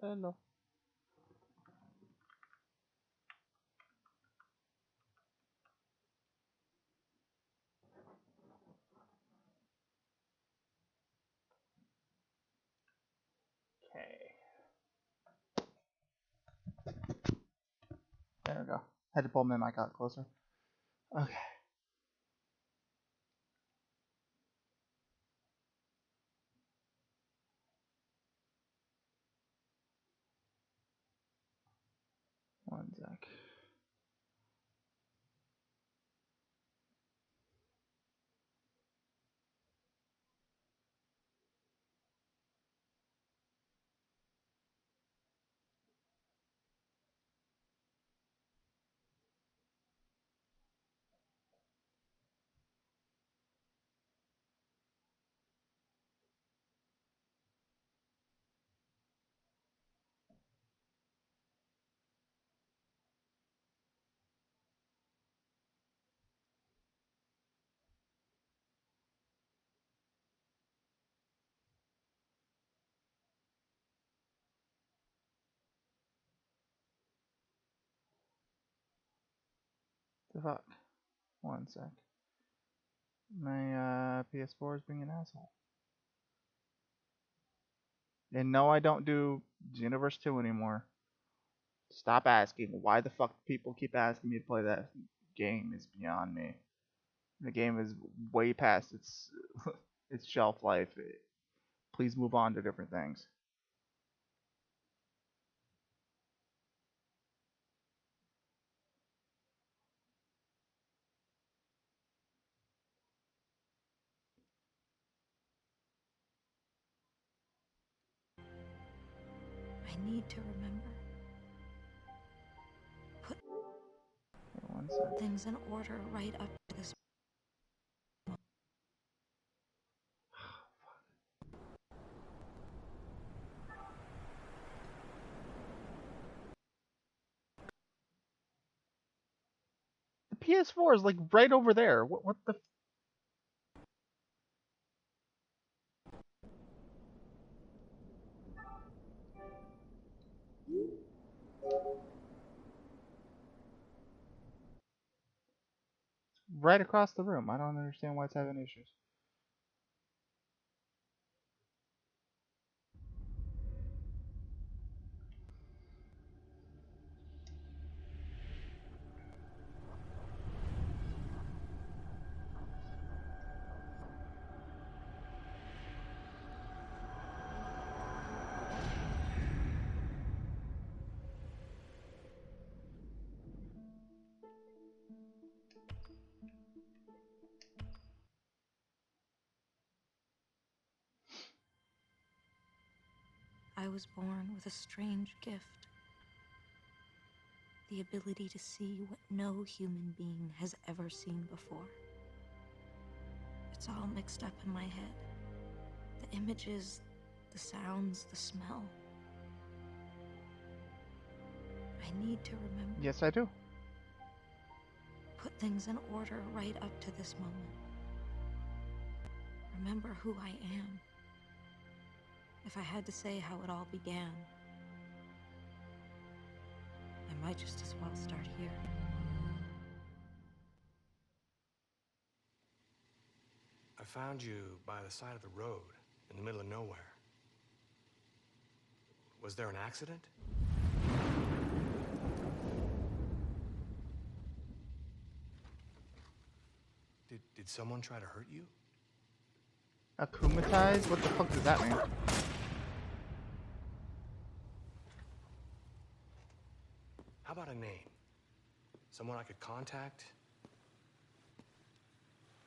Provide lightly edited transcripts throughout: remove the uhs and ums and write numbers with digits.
Hello. Okay. There we go. Had to pull my mic out closer. Okay. One sec. The fuck? One sec. My PS4 is being an asshole. And no, I don't do Xenoverse 2 anymore. Stop asking. Why the fuck people keep asking me to play that game is beyond me. The game is way past its its shelf life. Please move on to different things. I need to remember. Put One sec. things in order right up to this. The PS4 is like right over there. What the? Right across the room. I don't understand why it's having issues. I was born with a strange gift. The ability to see what no human being has ever seen before. It's all mixed up in my head. The images, the sounds, the smell. I need to remember. Yes, I do. Put things in order right up to this moment. Remember who I am. If I had to say how it all began, I might just as well start here. I found you by the side of the road, in the middle of nowhere. Was there an accident? Did someone try to hurt you? Akumatized? What the fuck does that mean? How about a name? Someone I could contact?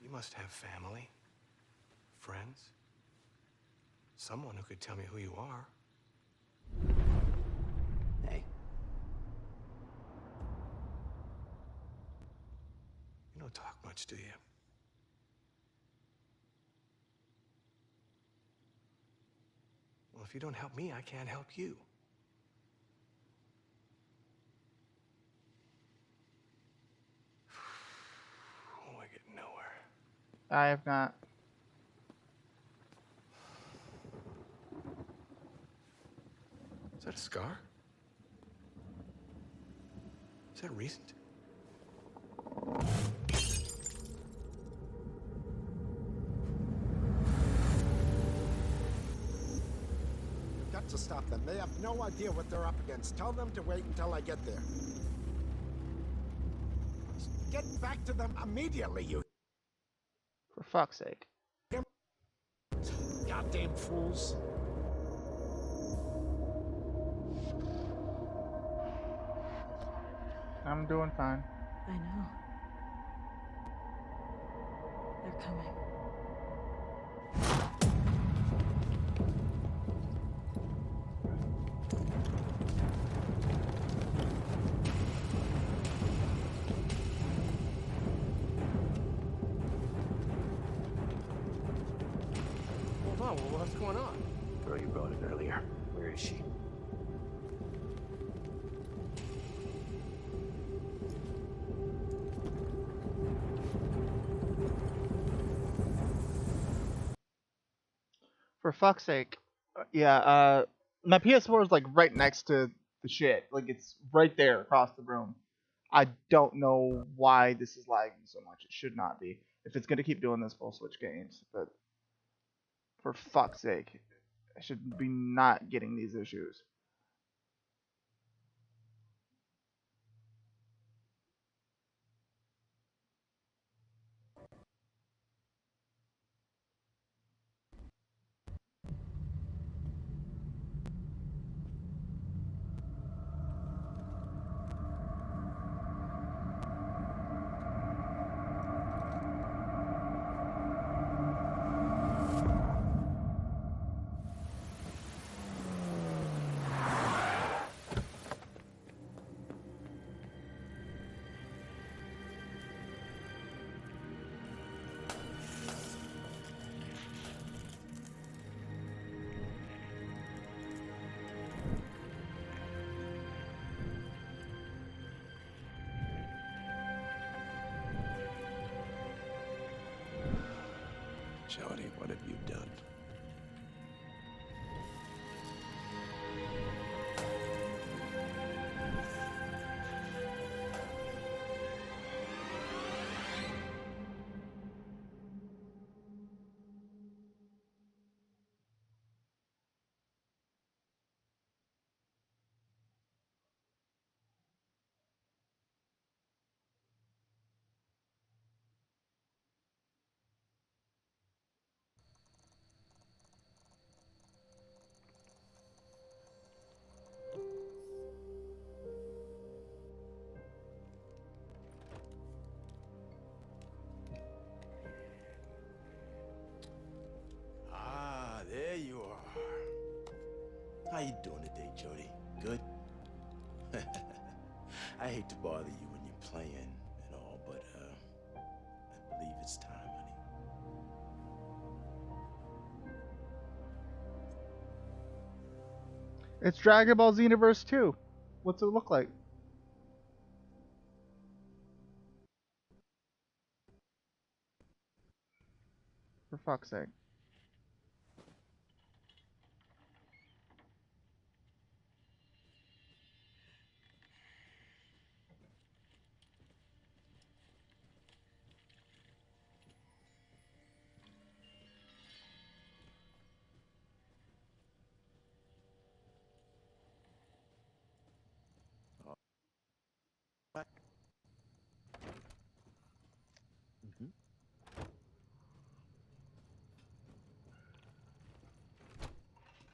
You must have family, friends, someone who could tell me who you are. Hey. You don't talk much, do you? Well, if you don't help me, I can't help you. Oh, I get nowhere. I have not. Is that a scar? Is that recent? You've got to stop them. They have no idea what they're up against. Tell them to wait until I get there. Get back to them immediately, you For fuck's sake. goddamn fools. I'm doing fine. I know. They're coming. Hold on, well, what's going on? Girl you brought in earlier. Where is she? For fuck's sake. Yeah, my PS4 is like right next to the shit. Like it's right there across the room. I don't know why this is lagging so much. It should not be. If it's gonna keep doing this, we'll switch games. But for fuck's sake, I should be not getting these issues. Jodie, what have you done? Ah, there you are. How you doing today, Jodie? Good? I hate to bother you when you're playing and all, but, I believe it's time, honey. It's Dragon Ball Xenoverse 2. What's it look like? For fuck's sake.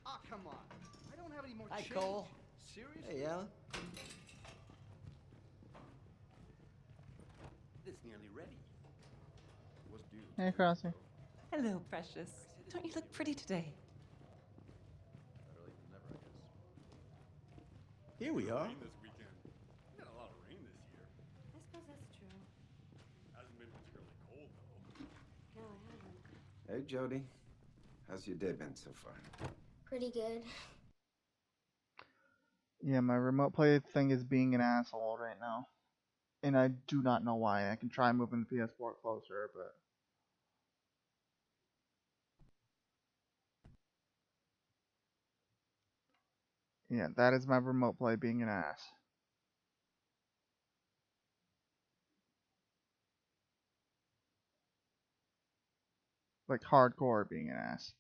Ah, come on. I don't have any more Hi, change. Cole. Seriously? Hey, Alan. It's nearly ready. It was due. Hey, Crossy. Hello, precious. Don't you look pretty today? Better late than never, I guess. Here we are. Rain this weekend. We had a lot of rain this year. I suppose that's true. Hasn't been particularly cold though. No, I haven't. Hey, Jodie. How's your day been so far? Pretty good. Yeah, my remote play thing is being an asshole right now. And I do not know why. I can try moving the PS4 closer, but Yeah, that is my remote play being an ass. Like hardcore being an ass.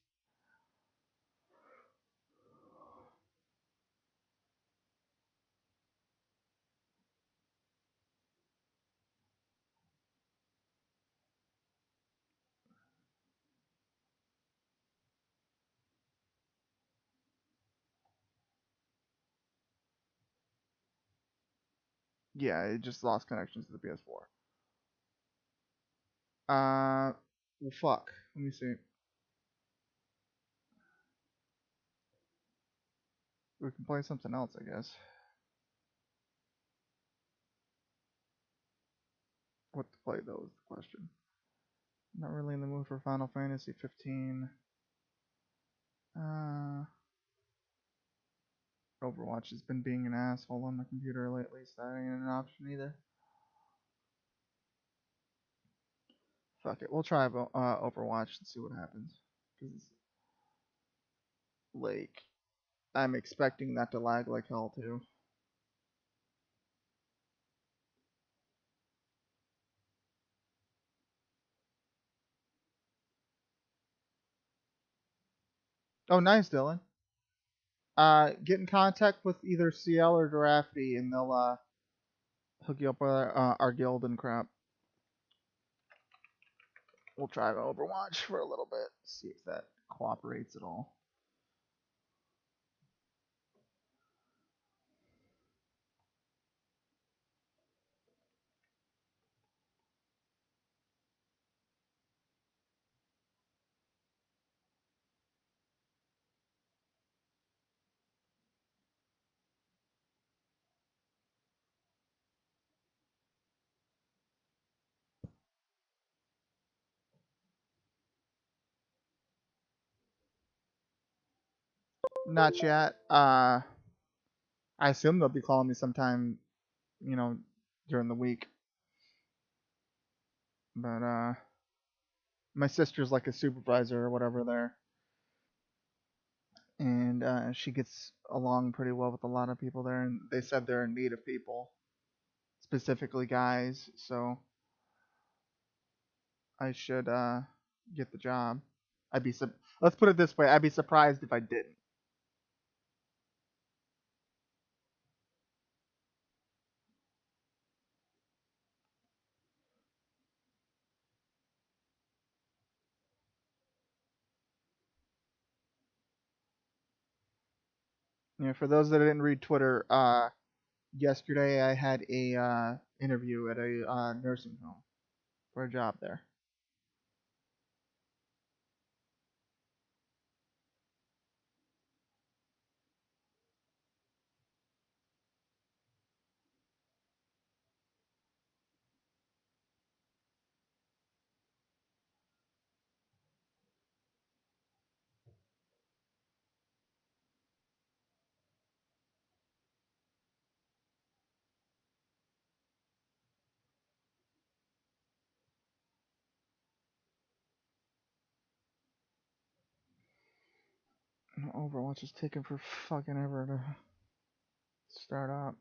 Yeah, it just lost connections to the PS4. Well, fuck. Let me see. We can play something else, I guess. What to play though is the question. Not really in the mood for Final Fantasy 15. Overwatch has been being an asshole on the computer lately, so that ain't an option either. Fuck it, we'll try Overwatch and see what happens. Cause like I'm expecting that to lag like hell too. Oh, nice, Dylan. Get in contact with either CL or Giraffe, and they'll hook you up with our guild and crap. We'll try Overwatch for a little bit, see if that cooperates at all. Not yet. I assume they'll be calling me sometime, during the week. But my sister's like a supervisor or whatever there, and she gets along pretty well with a lot of people there, and they said they're in need of people, specifically guys. So I should get the job. Let's put it this way: I'd be surprised if I didn't. For those that didn't read Twitter, yesterday I had a interview at a nursing home for a job there. Overwatch is taking for fucking ever to start up.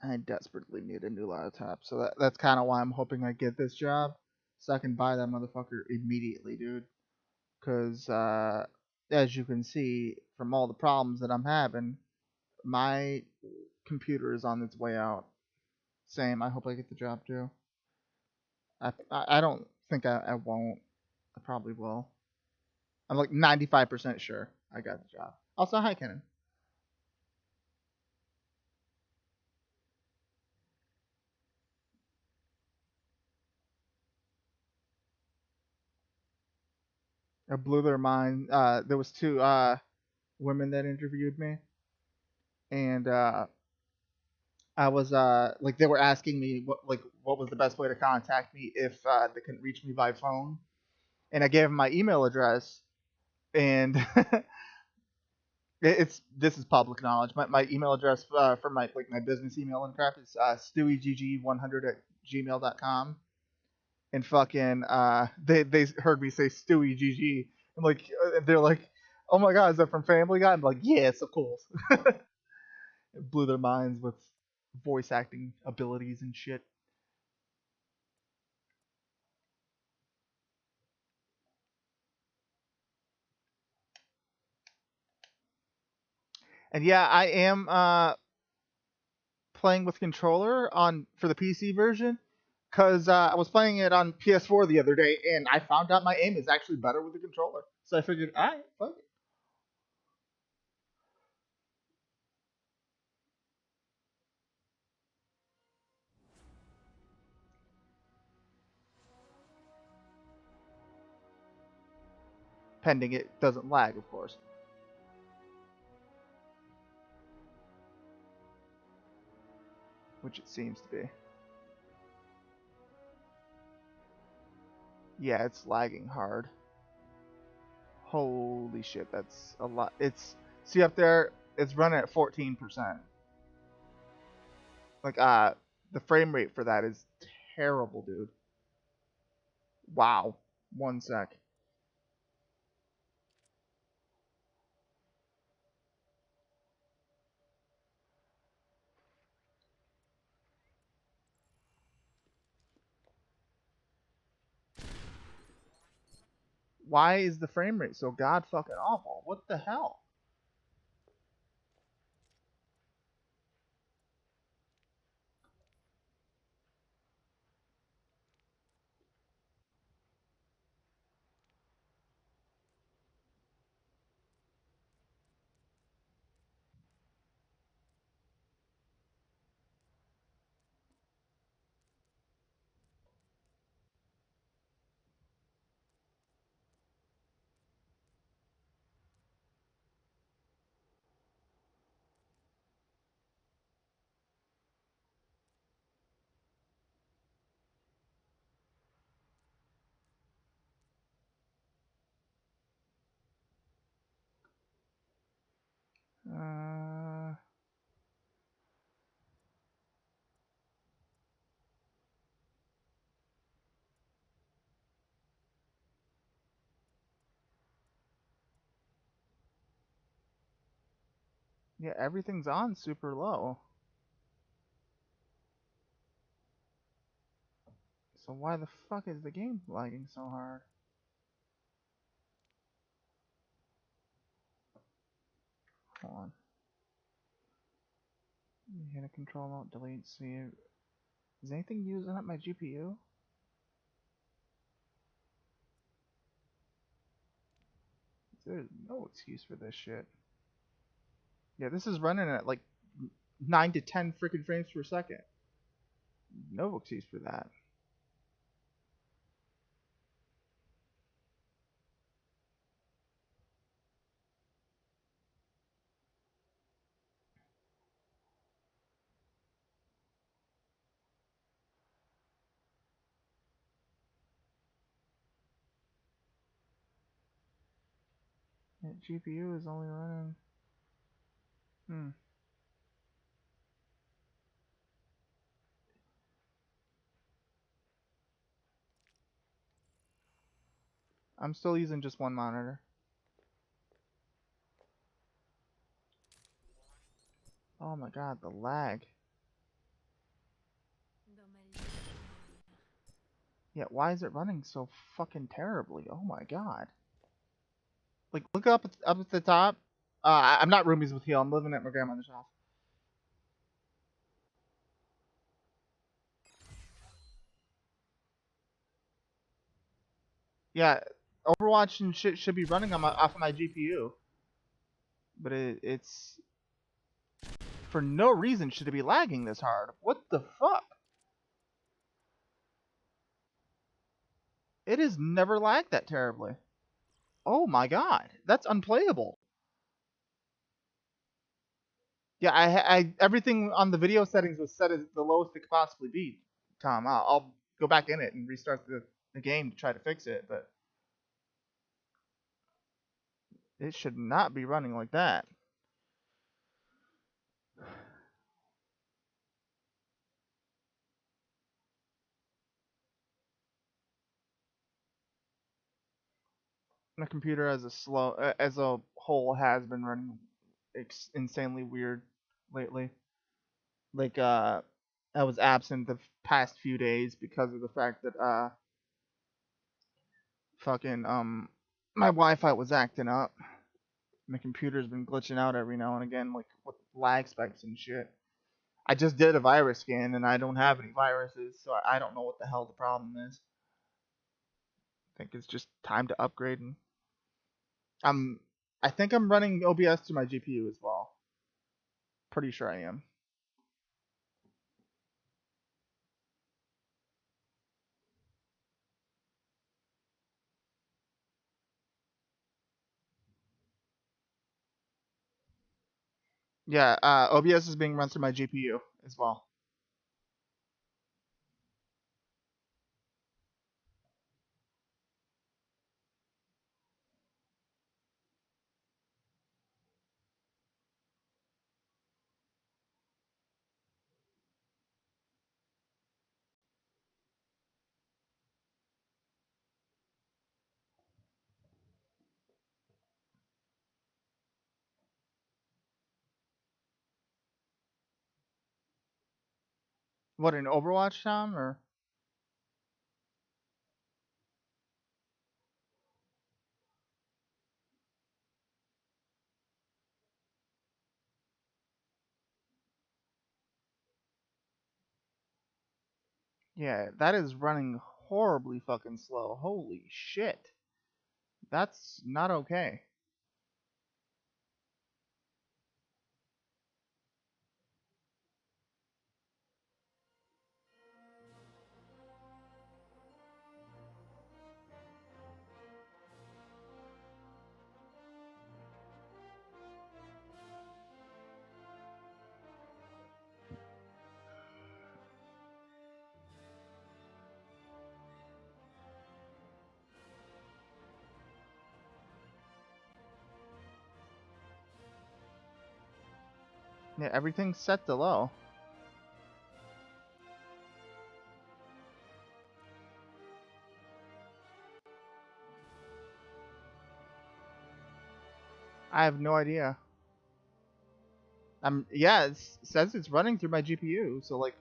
I desperately need a new laptop, so that's kind of why I'm hoping I get this job, so I can buy that motherfucker immediately, dude. Because as you can see from all the problems that I'm having, my computer is on its way out. Same. I hope I get the job too. I don't think I won't. I probably will. I'm like 95% sure I got the job. Also, hi, Kenan. I blew their mind. There was two women that interviewed me, and I was like they were asking me what was the best way to contact me if they couldn't reach me by phone, and I gave them my email address, and it's this is public knowledge. My email address for my business email and crap is stewiegg100 at gmail.com, and fucking they heard me say Stewie GG, I'm like, they're like, oh my god, is that from Family Guy? I'm like, yes, of course. It blew their minds with voice acting abilities and shit. And yeah, I am playing with controller on for the PC version because I was playing it on PS4 the other day and I found out my aim is actually better with the controller. So I figured, alright, fuck it. Pending it doesn't lag, of course. Which it seems to be. Yeah, it's lagging hard. Holy shit, that's a lot. It's see up there, it's running at 14%. Like the frame rate for that is terrible, dude. Wow. One sec. Why is the frame rate so god fucking awful? What the hell? Uh, yeah, everything's on super low. So why the fuck is the game lagging so hard? Hold on. Hit a control alt delete. See, is anything using up my GPU? There's no excuse for this shit. Yeah, this is running at like 9 to 10 freaking frames per second. No excuse for that. That GPU is only running. I'm still using just one monitor. Oh my god, the lag. Yeah, why is it running so fucking terribly? Oh my god. Like, look up at the top. I'm not roomies with you. I'm living at my grandmother's house. Yeah, Overwatch and shit should be running on off of my GPU, but it's for no reason should it be lagging this hard. What the fuck? It has never lagged that terribly. Oh my god, that's unplayable. Yeah, I everything on the video settings was set as the lowest it could possibly be. Tom, I'll go back in it and restart the game to try to fix it, but it should not be running like that. My computer as a whole has been running insanely weird lately. Like I was absent the past few days because of the fact that fucking my Wi-Fi was acting up. My computer's been glitching out every now and again, like with lag spikes and shit. I just did a virus scan and I don't have any viruses, so I don't know what the hell the problem is. I think it's just time to upgrade. And I'm, I think I'm running OBS to my GPU as well. Pretty sure I am. Yeah, OBS is being run through my GPU as well. What, in Overwatch Town or? Yeah, that is running horribly fucking slow. Holy shit. That's not okay. Yeah, everything's set to low. I have no idea. Yeah, it says it's running through my GPU, so like,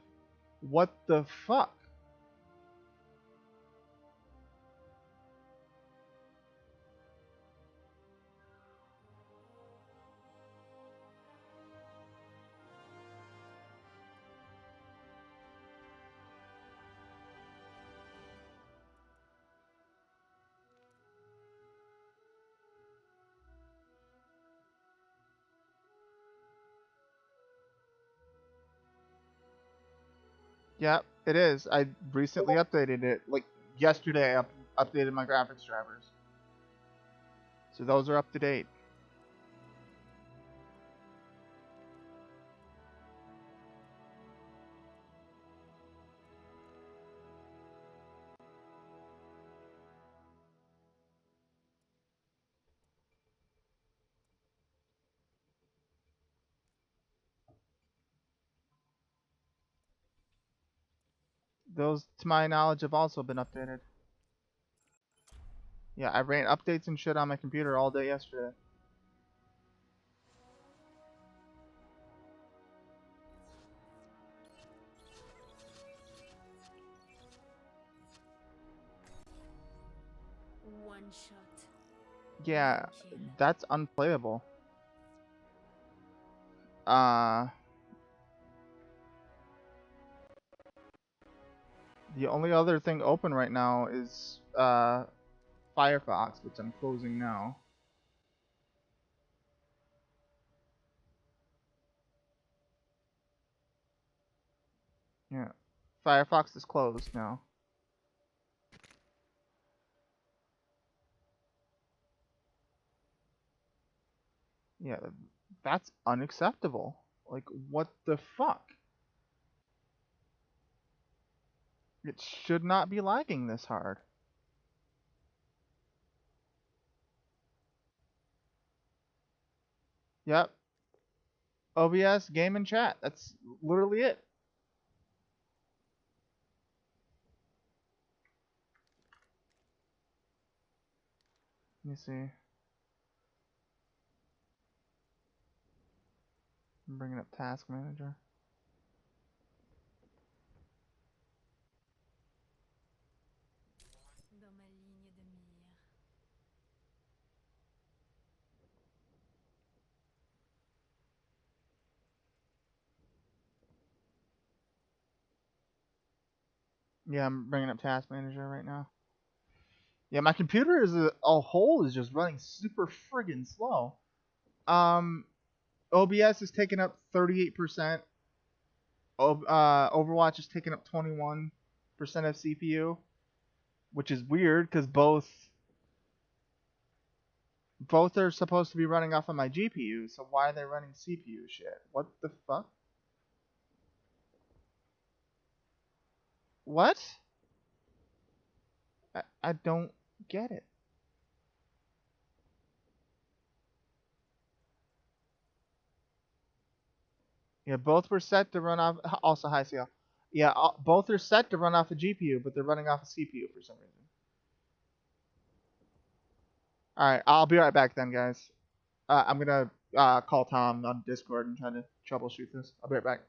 what the fuck? Yeah, it is. I recently updated it. Like yesterday, I updated my graphics drivers. So those are up to date. Those, to my knowledge, have also been updated. Yeah, I ran updates and shit on my computer all day yesterday. One shot. Yeah, One kill. that's unplayable. Uh, the only other thing open right now is Firefox, which I'm closing now. Yeah, Firefox is closed now. Yeah, that's unacceptable. Like, what the fuck? It should not be lagging this hard. Yep. OBS, game, and chat. That's literally it. Let me see. I'm bringing up Task Manager. Dans ma ligne de mire. Yeah, I'm bringing up Task Manager right now. Yeah, my computer as a whole is just running super friggin' slow. OBS is taking up 38%. Overwatch is taking up 21% of CPU, which is weird because both are supposed to be running off of my GPU. So why are they running CPU shit? What the fuck? What? I don't get it. Yeah, both were set to run off. Also, hi, CL. Yeah, both are set to run off a GPU, but they're running off a CPU for some reason. All right, I'll be right back then, guys. I'm gonna call Tom on Discord and try to troubleshoot this. I'll be right back.